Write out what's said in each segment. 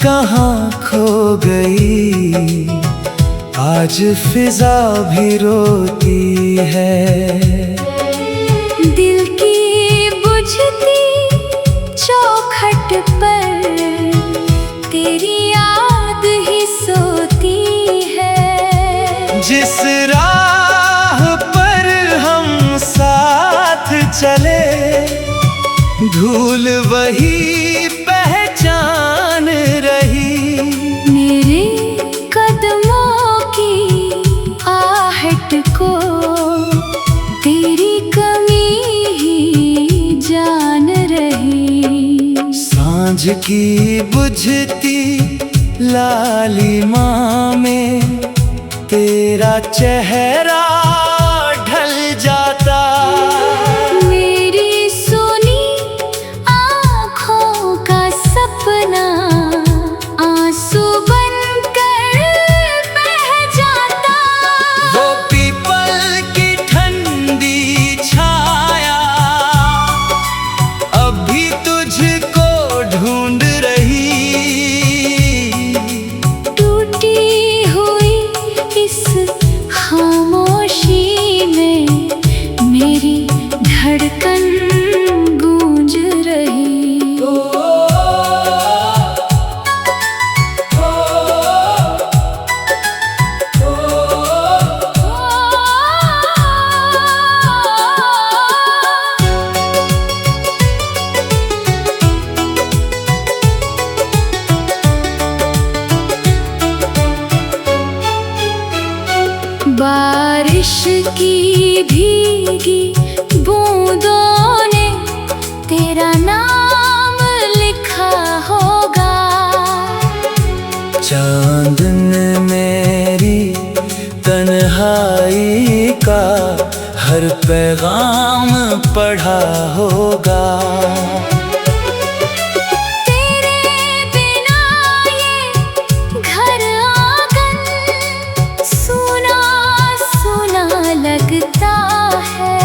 कहाँ खो गई, आज फिजा भी रोती है। दिल की बुझती चौखट पर तेरी याद ही सोती है। जिस राह पर हम साथ चले, धूल वही पहचान रही। मेरे कदमों की आहट को तेरी कमी ही जान रही। सांझ की बुझती लालिमा में तेरा चेहरा ढल जाता। मेरी सुनी आँखों का सपना आंसू बनकर बह जाता। वो पीपल की ठंडी छाया अब भी तुझको ढूंढ रही। टूटी हुई इस खामोशी में मेरी धड़कन गूंज रही। बारिश की भीगी बूंदों ने तेरा नाम लिखा होगा। चांद ने मेरी तन्हाई का हर पैगाम पढ़ा होगा। तेरे बिना ये घर आंगन सूना सूना लगता है।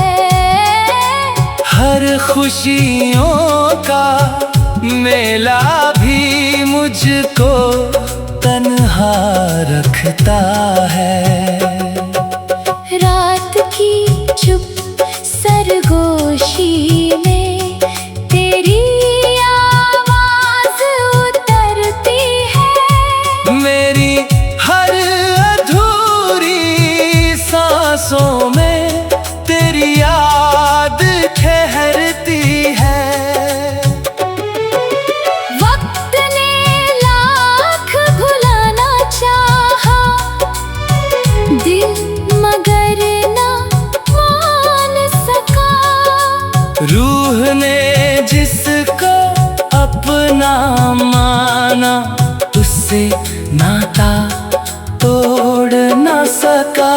हर खुशियों का मेला भी मुझको तन्हा रखता है। रात की चुप सरगोशी में तेरी आवाज उतरती है। मेरी हर अधूरी सांसों में तेरी याद ठहरती है। वक्त ने लाख भुलाना चाहा दिल मगर ना मान सका। रूह ने जिसको अपना माना, उससे नाता तोड़ न सका।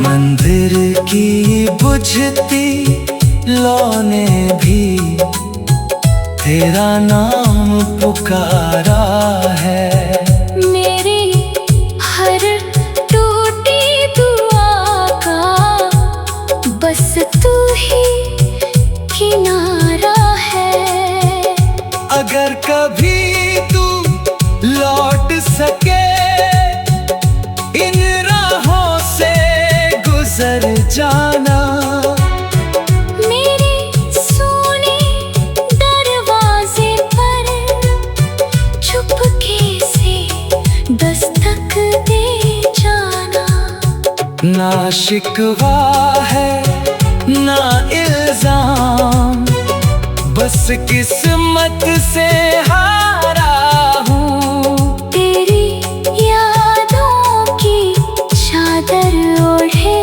मंदिर की बुझती लौने भी तेरा नाम पुकारा है। मेरी हर टूटी दुआ का बस तू ही किनारा है। अगर कभी तू लौट सके, इन राहों से गुजर जाना। मेरे सोने दरवाजे पर चुपके से दस्तक दे जाना। ना शिकवा है ना इल्जाम, बस किस्मत से हारा हूँ। तेरी यादों की चादर ओढ़े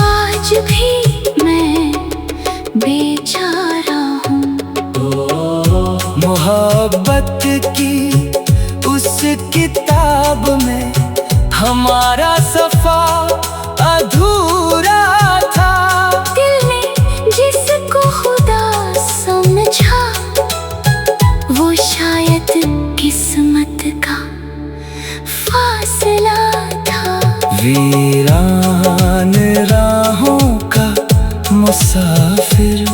आज भी मैं बेचारा हूँ। मोहब्बत की उस किताब में हमारा सफा अधूरा था। दिल ने जिसको खुदा समझा वो शायद किस्मत का फासला था। वीरान राहों का मुसाफिर,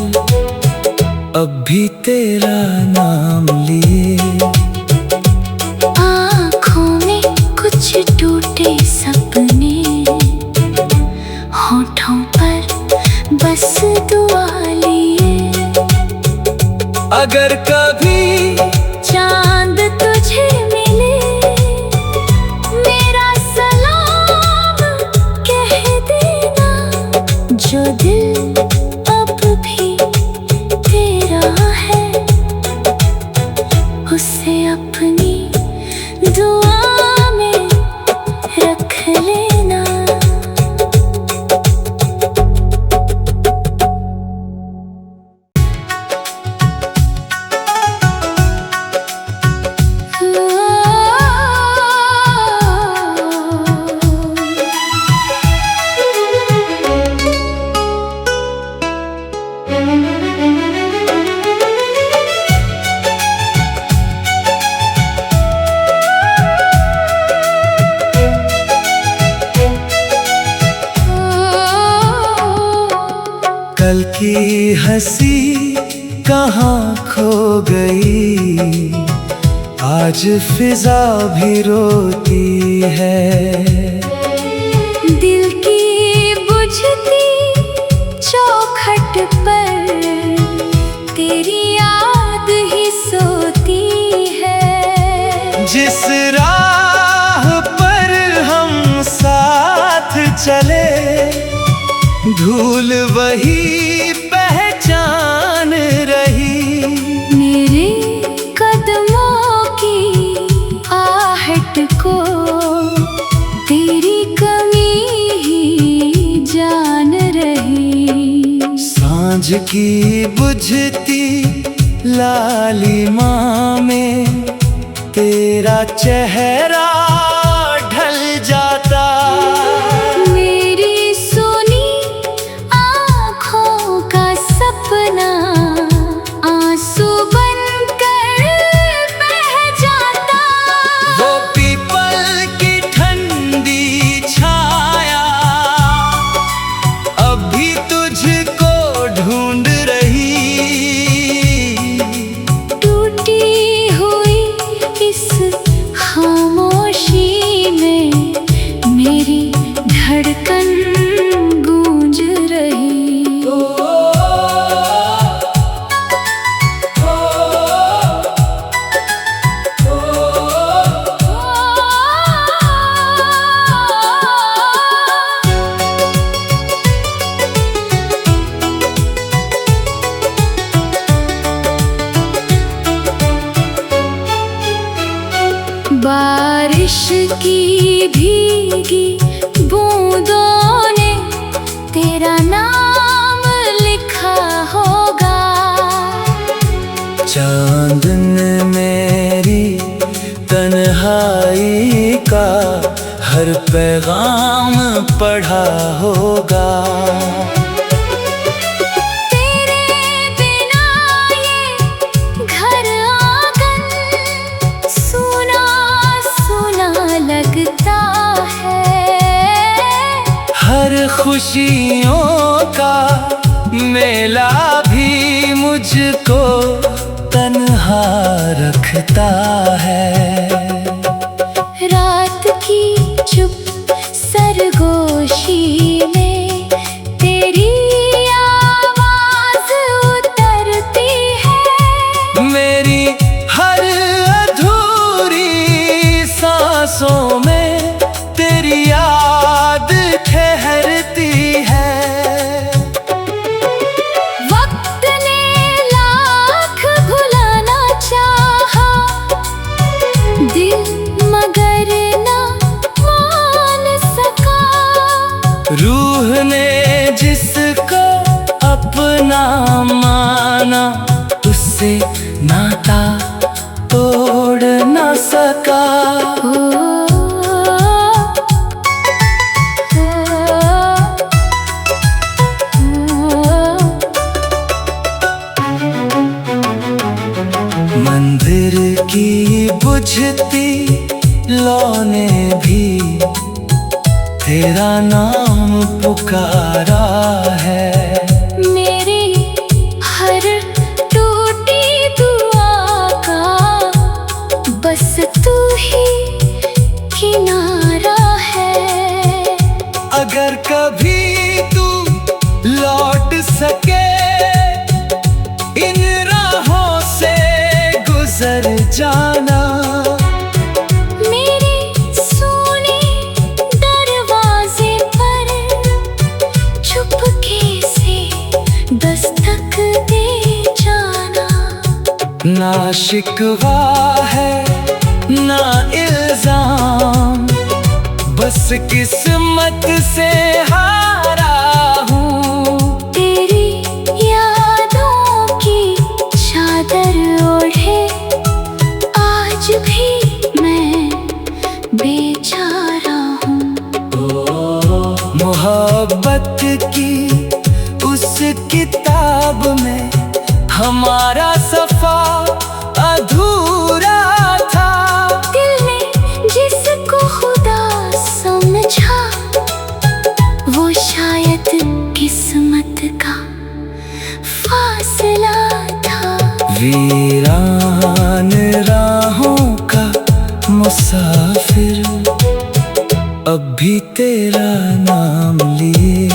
अब भी तेरा नाम लिए। आँखों में कुछ टूटे सपने, होठों पर बस दुआ लिए। अगर कभी चांद तुझे मिले, मेरा सलाम कह देना। जो दिल अब भी तेरा है, उसे अपनी दुआ में रख लेना। कल की हंसी कहाँ खो गई, आज फिजा भी रोती है। दिल की बुझती चौखट पर तेरी याद ही सोती है। जिस राह पर हम साथ चले, धूल वही पहचान रही। मेरे कदमों की आहट को तेरी कमी ही जान रही। सांझ की बुझती लालिमा में तेरा चेहरा ढल जाता। मेरी सुनी आँखों का सपना आंसू बनकर बह जाता। वो पीपल की ठंडी छाया अब भी तुझको ढूंढ रही। टूटी हुई इस खामोशी में मेरी धड़कन गूंज रही। बारिश की भीगी बूंदों ने तेरा नाम लिखा होगा। चांद ने मेरी तन्हाई का हर पैगाम पढ़ा होगा। तेरे बिना ये घर आंगन सूना सूना लगता है। हर खुशियों का मेला भी मुझको तन्हा रखता है। रात की चुप सरगोशी में तेरी आवाज उतरती है। मेरी हर अधूरी सांसों में तेरी याद ठहरती है। वक्त ने लाख भुलाना चाहा, दिल मगर ना मान सका। रूह ने जिसको अपना माना, उससे नाता तोड़ न सका। मंदिर की बुझती लौने भी तेरा नाम पुकारा है। मेरी हर टूटी दुआ का बस तू ही किनारा है। अगर कभी तू लौट सके इन राहों से गुजर जाना। मेरे सोने दरवाजे पर चुपके से दस्तक दे जाना। ना शिकवा है ना इल्जाम, बस किस्मत से हारा हूँ। तेरी यादों की चादर ओढ़े आज भी मैं बेचारा हूँ। मोहब्बत की उस किताब में हमारा सफा अधूरा था। दिल ने जिसको खुदा समझा वो शायद किस्मत का फासला था। वीरान राहों का मुसाफिर अब भी तेरा नाम लिए।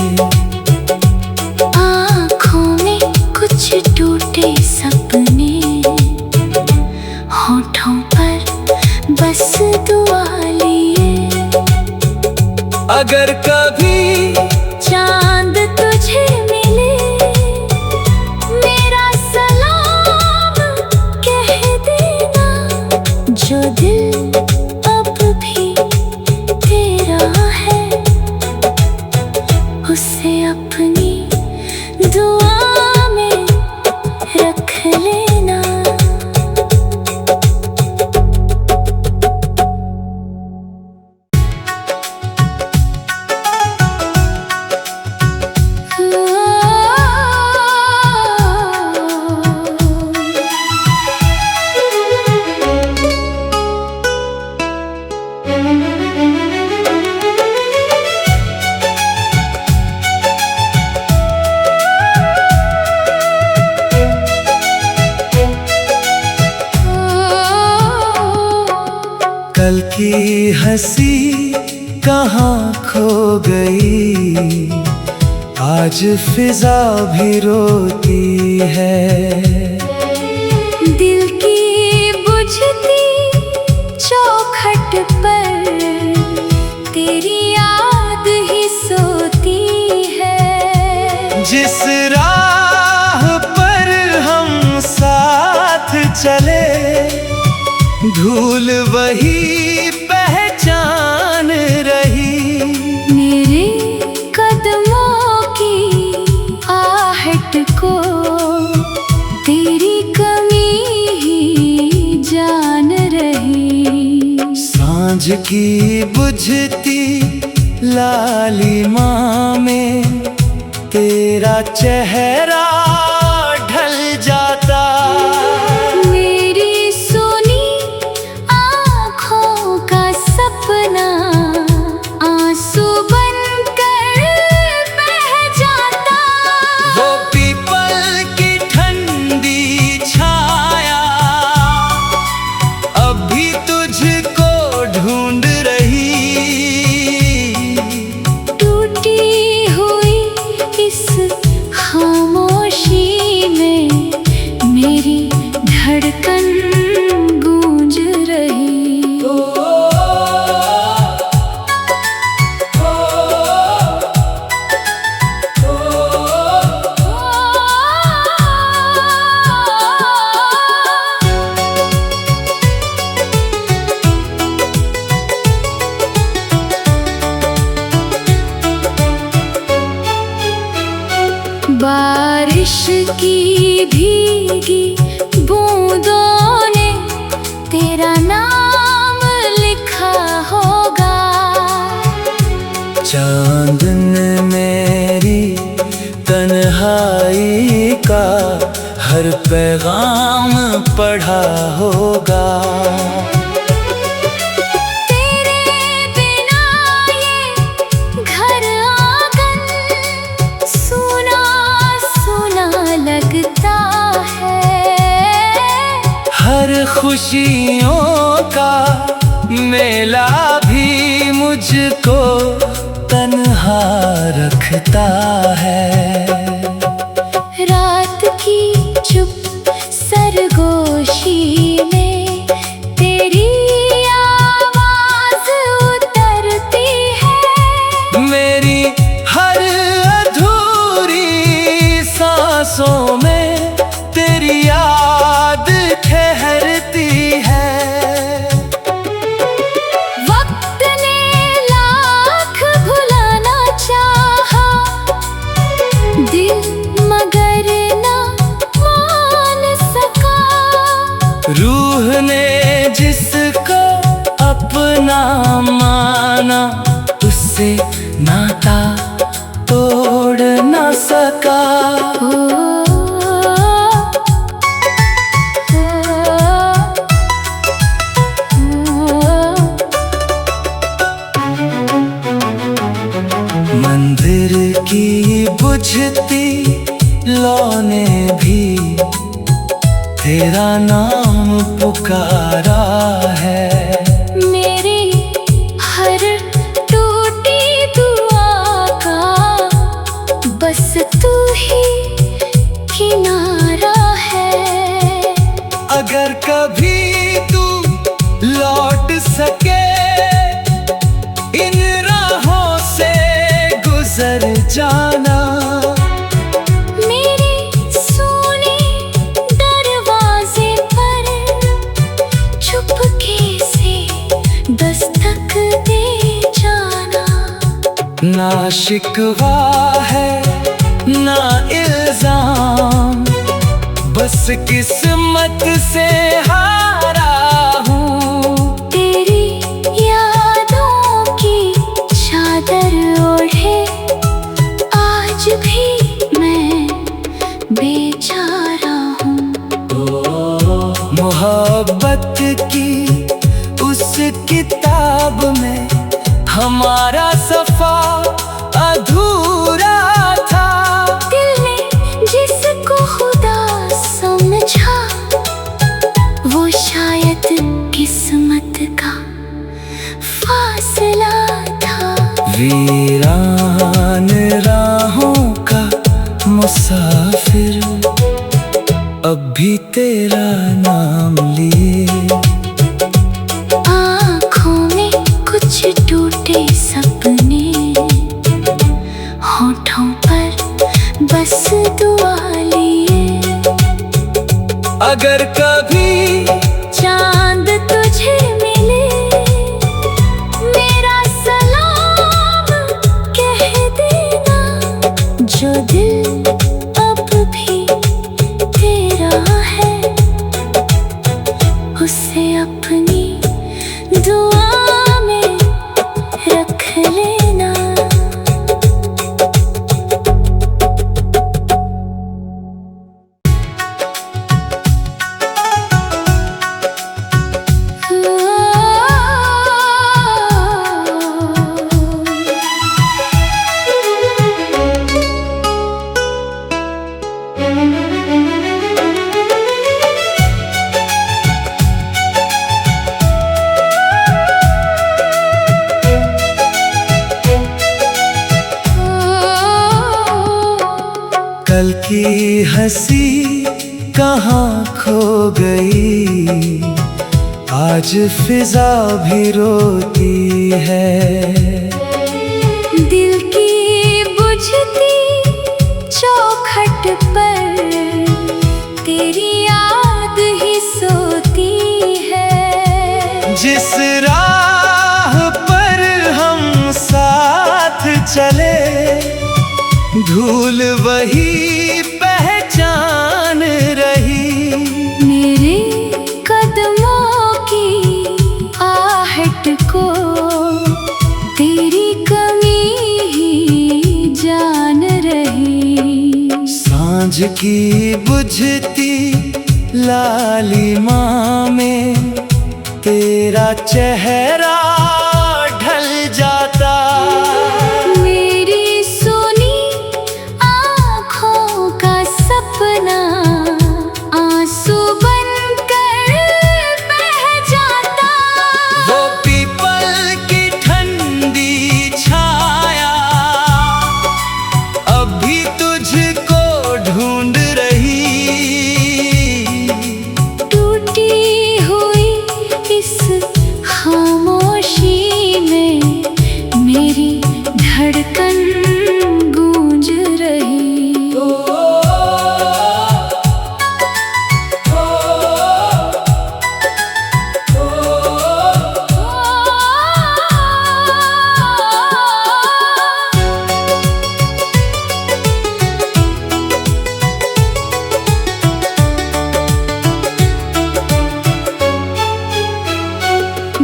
आँखों में कुछ टूटे सपने, होठों पर बस दुआ लिए। अगर कभी चांद तुझे मिले मेरा सलाम कह देना। जो दिल अब भी तेरा है उसे अपनी दुआ में रख लेना। कल की हंसी कहाँ खो गई, आज फिजा भी रोती है। दिल की बुझती चौखट पर तेरी याद ही सोती है। जिस राह पर हम साथ चले धूल वही पहचान रही। मेरे कदमों की आहट को तेरी कमी ही जान रही। सांझ की बुझती लालिमा में तेरा चेहरा ढल जाता। मेरी सोनी आँखों का सपना आंसू बनकर बह जाता। वो पीपल की ठंडी छाया अब भी तुझको ढूंढ रही। टूटी हुई इस खामोशी में मेरी धड़कन गूंज रही। बारिश की भीगी बूंदों ने तेरा नाम लिखा होगा। चांद ने मेरी तन्हाई का हर पैगाम पढ़ा होगा। तेरे बिना ये खुशियों का मेला भी मुझको तन्हा रखता है। रात की चुप सरगोशी में तेरी आवाज उतरती है। मेरी हर अधूरी सांसों में तेरी याद ठहरती है। वक्त ने लाख भुलाना चाहा, दिल मगर ना मान सका। रूह ने जिसको अपना माना, उससे नाता तोड़ न सका। मंदिर की बुझती लौ ने भी तेरा नाम पुकारा है। मेरी हर टूटी दुआ का बस तू ही किनारा है। अगर कभी तू लौट सके इन राहों से गुजर जाना। मेरे सोने दरवाजे पर चुपके से दस्तक दे जाना। ना शिकवा है ना इल्जाम, बस किस्मत से हारा हूँ। तेरी यादों की चादर ओढ़े आज भी मैं बेचारा हूँ। मोहब्बत की उस किताब में हमारा सफा अधूरा था। दिल ने जिसको खुदा समझा, वो शायद किस्मत का फासला था। वीरान राहों का मुसाफिर अब भी तेरा नाम लिए। आँखों में कुछ टूटे सपने, होठों पर बस दुआ लिए। अगर कभी चांद तुझे मिले, मेरा सलाम कह देना। जो दिल अब भी तेरा है, उसे अपनी दुआ में रख लेना। कल की हंसी कहाँ खो गई, आज फिजा भी रोती है। दिल की बुझती चौखट पर तेरी याद ही सोती है। जिस राह पर हम साथ चले, धूल वही पहचान रही। मेरे कदमों की आहट को तेरी कमी ही जान रही। सांझ की बुझती लालिमा में तेरा चेहरा ढल जाता। मेरी सुनी आँखों का सपना आंसू बनकर धड़कन गूंज रही।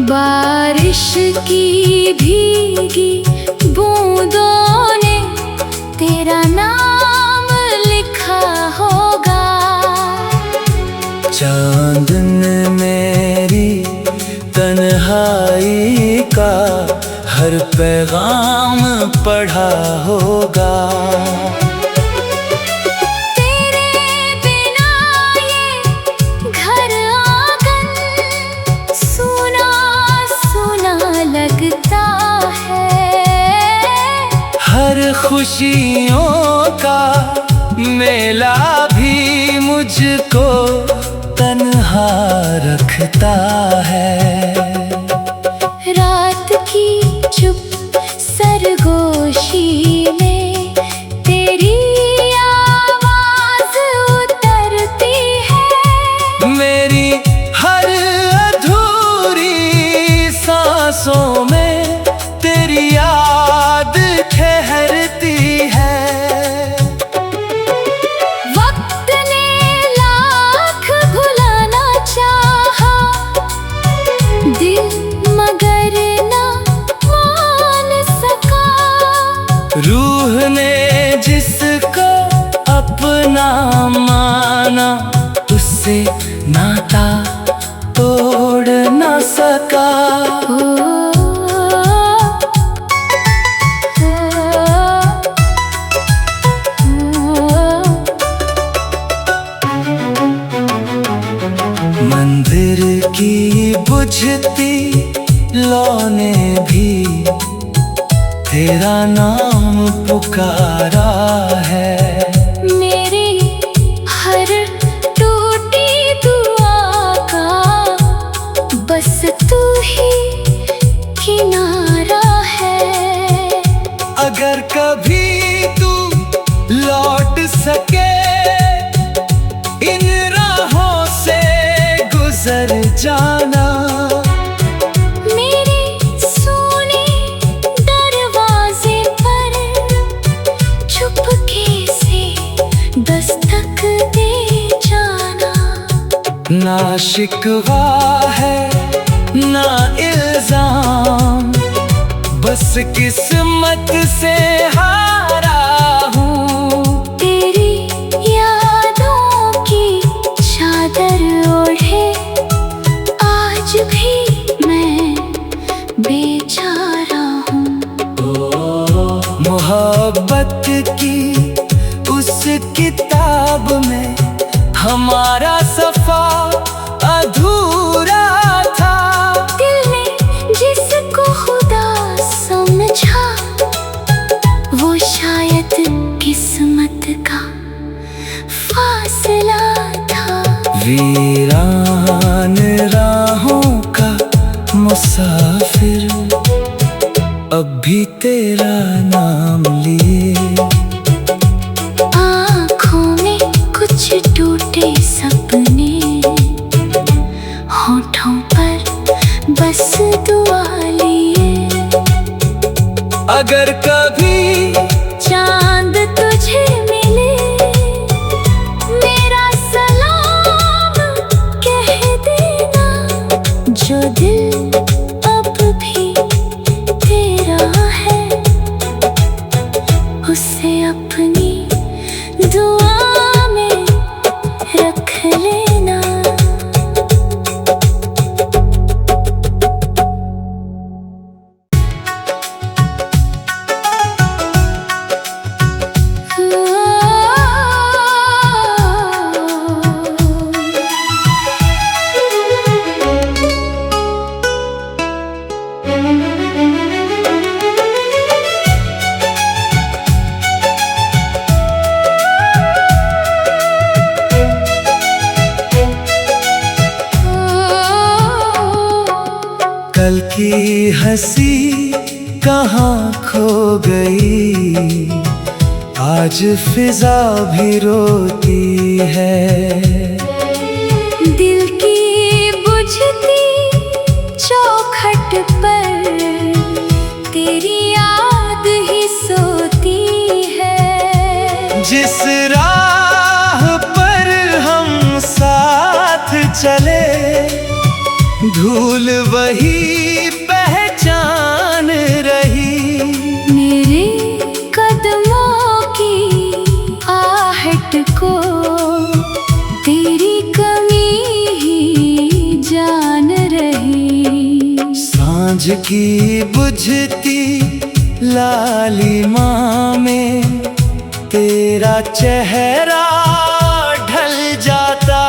बारिश की भीगी बूंदों ने तेरा नाम लिखा होगा। चांद ने मेरी तन्हाई का हर पैगाम पढ़ा होगा। हर खुशियों का मेला भी मुझको तन्हा रखता है। रात की चुप सरगोशी में तेरी आवाज उतरती है। मेरी हर अधूरी सांसों में तेरी याद ठहरती है। वक्त ने लाख भुलाना चाहा, दिल मगर ना मान सका। रूह ने जिसको अपना माना, उससे नाता तोड़ ना सका। मंदिर की बुझती लौ ने भी तेरा नाम पुकारा है। मेरी हर टूटी दुआ का बस तू ही किनारा है। अगर कभी तू लौट सके इन राहों से गुजर जाना। मेरे सोने दरवाजे पर चुपके से दस्तक दे जाना। ना शिकवा है ना इल्जाम, बस किस्मत से हारा हूँ। तेरी यादों की चादर ओढ़े आज भी मैं बेचारा हूँ। मोहब्बत की उस किताब में हमारा सफा अधूरा था। दिल ने जिसको खुदा समझा, वो शायद किस्मत का फासला था। वीरान राहों का मुसाफिर अब भी तेरा नाम लिए। आँखों में कुछ टूटे सपने, होठों पर बस दुआ लिए। अगर कभी चांद तुझे मिले, मेरा सलाम कह देना। जो दिल अब भी तेरा है, उसे अपनी दुआ में रख लेना। कल की हंसी कहानियां कहाँ खो गई, आज फिजा भी रोती है। दिल की बुझती चौखट पर तेरी याद ही सोती है। जिस राह पर हम साथ चले, धूल वही पहचान रही। मेरे कदमों की आहट को तेरी कमी ही जान रही। सांझ की बुझती लालिमा में तेरा चेहरा ढल जाता।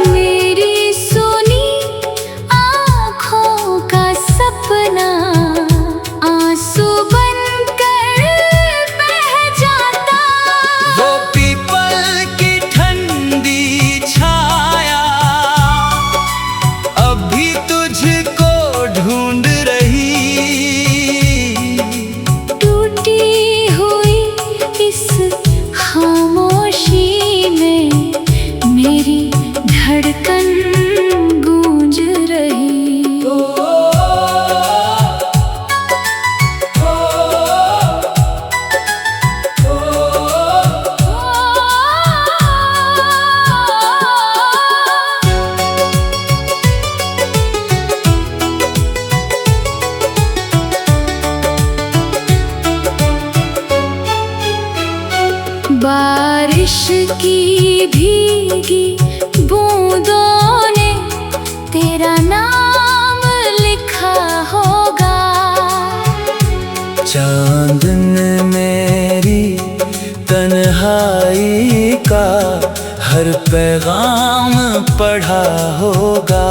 मेरी सुनी आँखों का सपना आंसू बनकर बह जाता। वो पीपल की ठंडी छाया अभी तुझको ढूंढ रही। टूटी हुई इस खामोशी में मेरी धड़कन गूंज रही। बारिश की भीगी बूंदों ने तेरा नाम लिखा होगा। चांद ने मेरी तन्हाई का हर पैगाम पढ़ा होगा।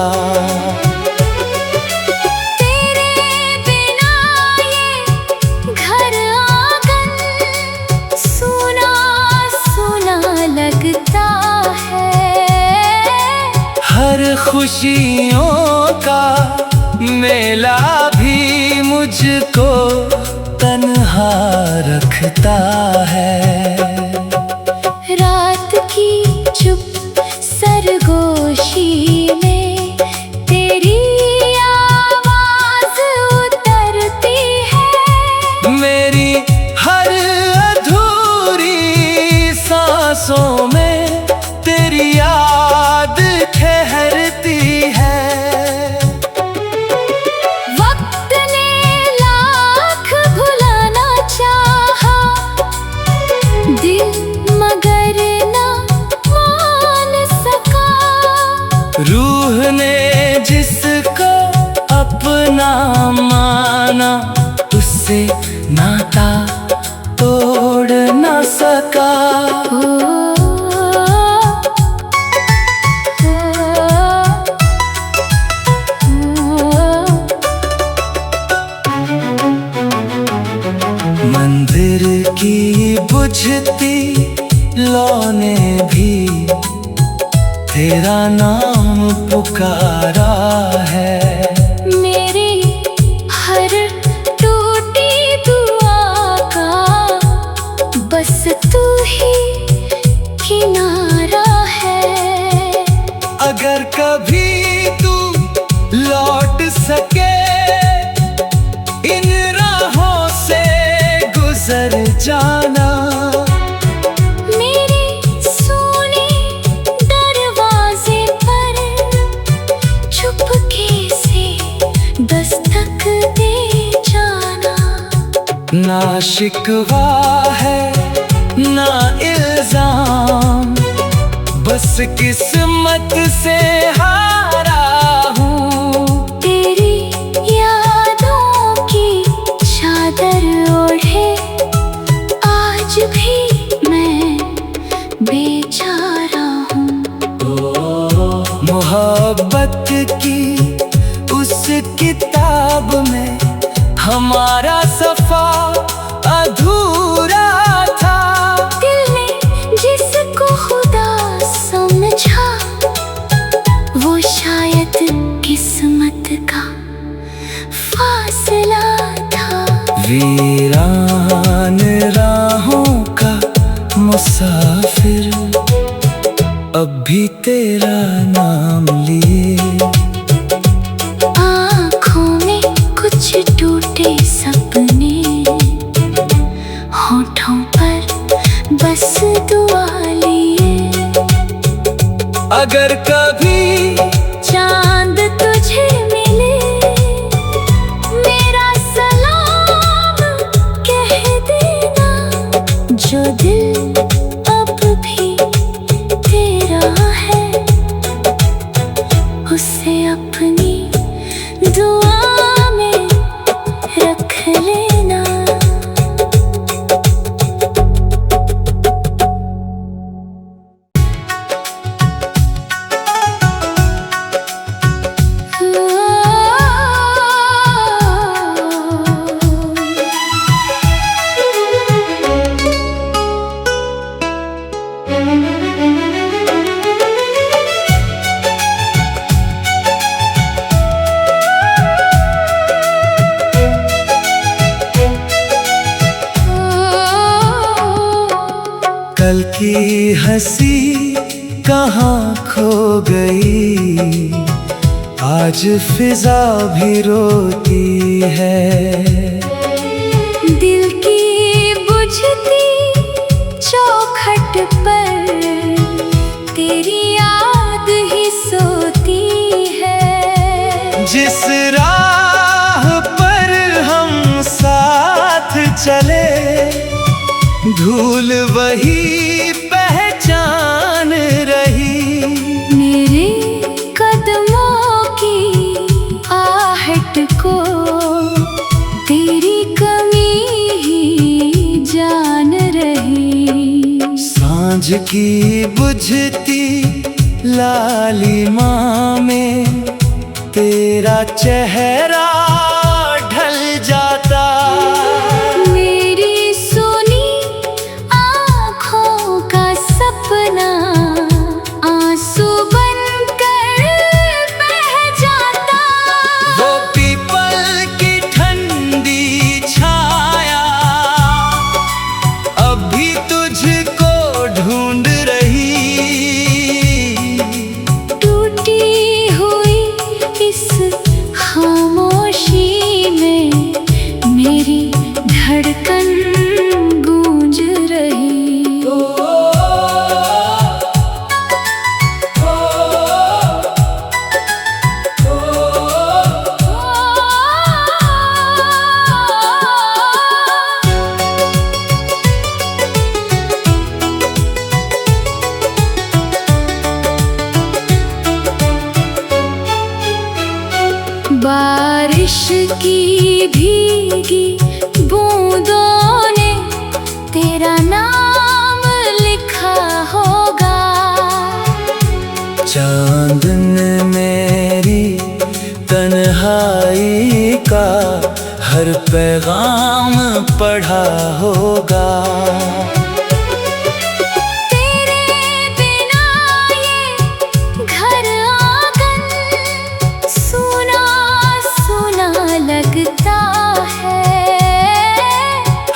हर खुशियों का मेला भी मुझको तन्हा रखता है। रात की चुप सरगोशी में तेरी आवाज उतरती है। मेरी हर अधूरी सांसों में तेरी याद ठहरती है। वक्त ने लाख भुलाना चाहा, दिल मगर ना मान सका। रूह ने जिसको अपना माना, उससे नाता तोड़ ना सका। मंदिर की बुझती लौने भी तेरा नाम पुकारा है। मेरी हर टूटी दुआ का बस तू ही किनारा है। अगर कभी तू लौट सके इन राहों से गुजर जाना। मेरे सोने दरवाजे पर चुपके से दस्तक दे जाना। ना शिकवा है ना इल्जाम, बस किस्मत से हारा हूँ। तेरी यादों की चादर ओढ़े आज भी मैं बेचारा हूँ। मोहब्बत की उस किताब में हमारा सफा अधूरा था। दिल ने जिसको खुदा समझा वो वीरान राहों का मुसाफिर, अब भी तेरा नाम लिए। आँखों में कुछ टूटे सपने, होठों पर बस दुआ लिए। अगर कभी चांद तुझे मिले, मेरा सलाम कह देना। जो दिल अब भी तेरा है, उसे अपनी दुआ में रख लेना। कल की हंसी कहाँ खो गई, आज फिजा भी रोती है। दिल की बुझती चौखट पर तेरी याद ही सोती है। जिस राह पर हम साथ चले, धूल वही पहचान रही। मेरे कदमों की आहट को तेरी कमी ही जान रही। सांझ की बुझती लालिमा में तेरा चेहरा ढल जाता। मेरी सुनी आँखों का सपना आंसू बनकर बह जाता। वो पीपल की ठंडी छाया अब भी तुझको ढूंढ रही। टूटी हुई इस खामोशी में मेरी धड़कन गूंज रही। बारिश की भीगी बूंदों ने तेरा नाम लिखा होगा। चांद ने मेरी तन्हाई का हर पैगाम पढ़ा होगा।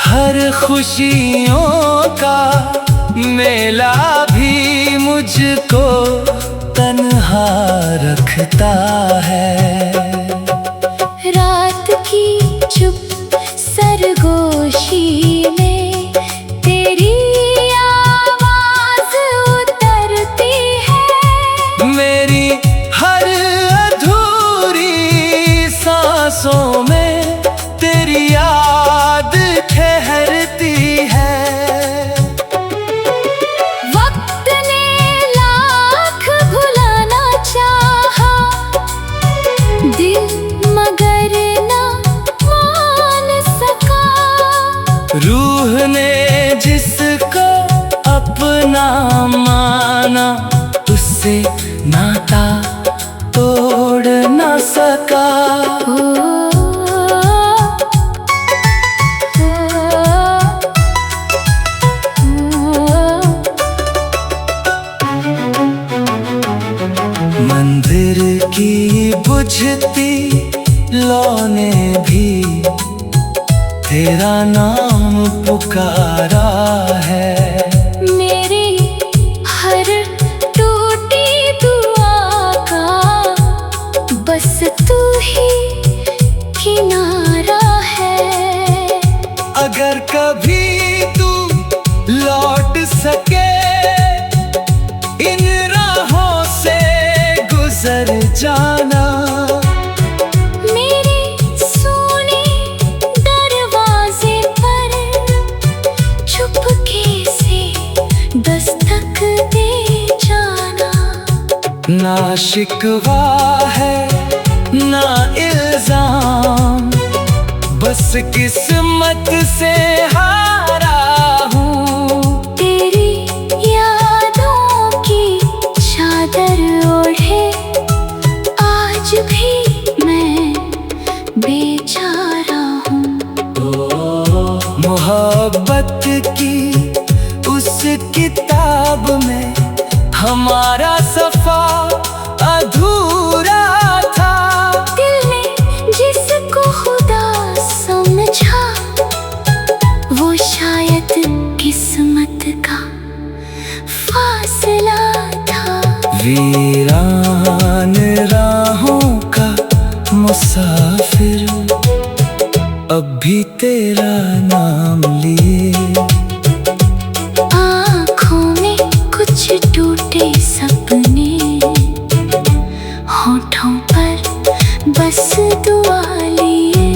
हर खुशियों का मेला भी मुझको तन्हा रखता है। रात की चुप सरगोशी में तेरी आवाज उतरती है। मेरी हर अधूरी सांसों में तेरी याद ठहरती है। वक्त ने लाख भुलाना चाहा, दिल मगर ना मान सका। रूह ने जिसको अपना माना, उससे नाता तोड़ ना सका। मंदिर की बुझती लौने भी तेरा नाम पुकारा है। मेरी हर टूटी दुआ का बस तू ही किनारा है। अगर कभी तू लौट सके इन राहों से गुजर जाना। मेरे सोने दरवाजे पर चुपके से दस्तक दे जाना। ना शिकवा है ना इल्जाम, बस किस्मत से हारा हूँ। तेरी यादों की चादर ओढ़े आज भी मैं बेचारा हूँ। मोहब्बत की उस किताब में हमारा सफा अधूरा था। दिल ने जिसको खुदा समझा वो शायद किस्मत का फासला था। वीरान राहों का मुसाफिर अब भी तेरा नाम लिए। आँखों में कुछ टूटे सपने, होठों पर बस दुआ लिए।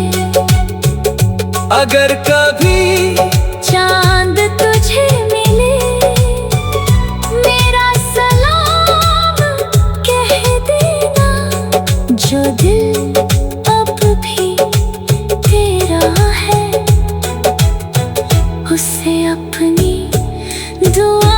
अगर कभी चांद तुझे मिले मेरा सलाम कह देना। जो दिल अब भी तेरा है उसे अपनी दुआ